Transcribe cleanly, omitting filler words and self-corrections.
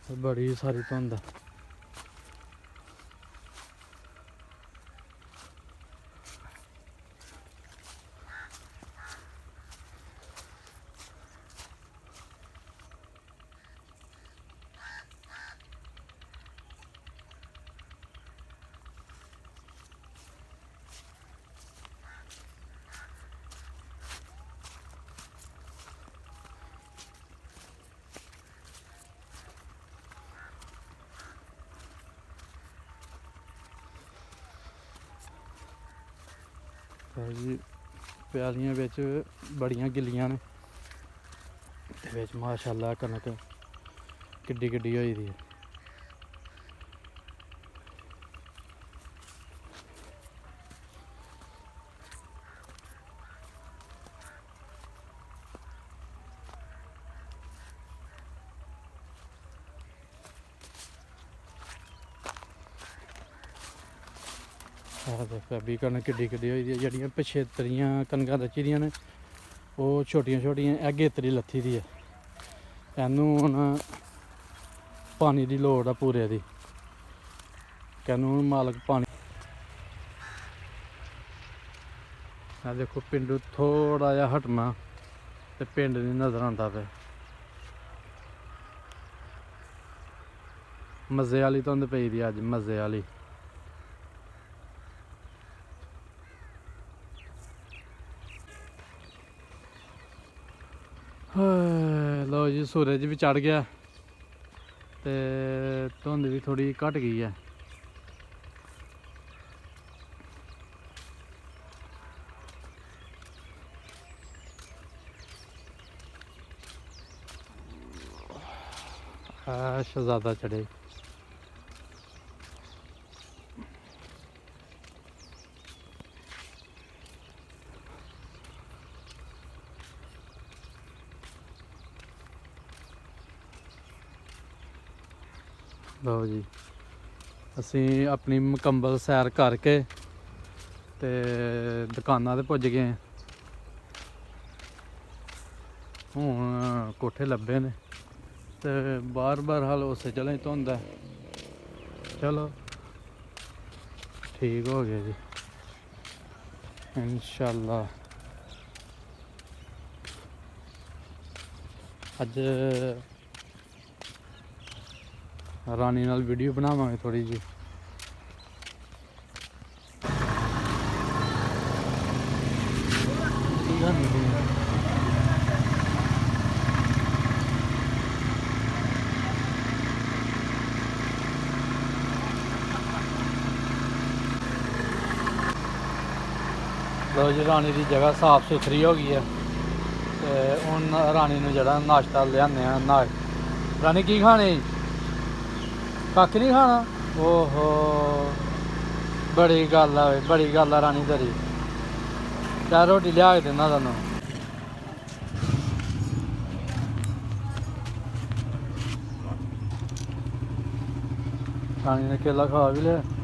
बड़ी सारी धुंध। जी प्यालियां बिच बड़ियां गिल्लियां ने ते बिच माशाअल्लाह कनक किड्डी किड्डी होई दी है। देखो अभी कनक किड्डी किड्डी होई दी है। जड़ियां पिछेतरियां कनकां रची दियां ने ओह् छोटियां छोटियां ए गेतरी लत्थी दी है। इनू हुण पानी दी लोड़ आ पूरे दी। कैनू मालक पानी देखो पिंडू थोड़ा जा हटना ते पिंड नहीं नज़र आंदा पे। मज़े वाली धुंध पई दी अज, मज़े वाली। लो जी सूरज भी चढ़ गया ते धुंध भी थोड़ी घट गई है। शहजादा चढ़े। लो जी असी अपनी मुकम्मल सैर करके ते दुकानां ते पुज गए। हुण कोठे लब्भे ने ते बार बार हाल उस चले धुंध है। चलो ठीक हो गया जी इंशाअल्लाह। अज रानी नाल वीडियो बनावांगे थोड़ी जी। लो जी रानी की जगह साफ सुथरी हो गई है तो हुण रानी नूं जेहड़ा नाश्ता लियाने ना। रानी की खाने कक्ख नहीं खाना। ओहो बड़ी गल है, बड़ी गल है रानी तेरी। क्या रोटी लिया के देना तेनू। रानी ने केला खा भी लिया।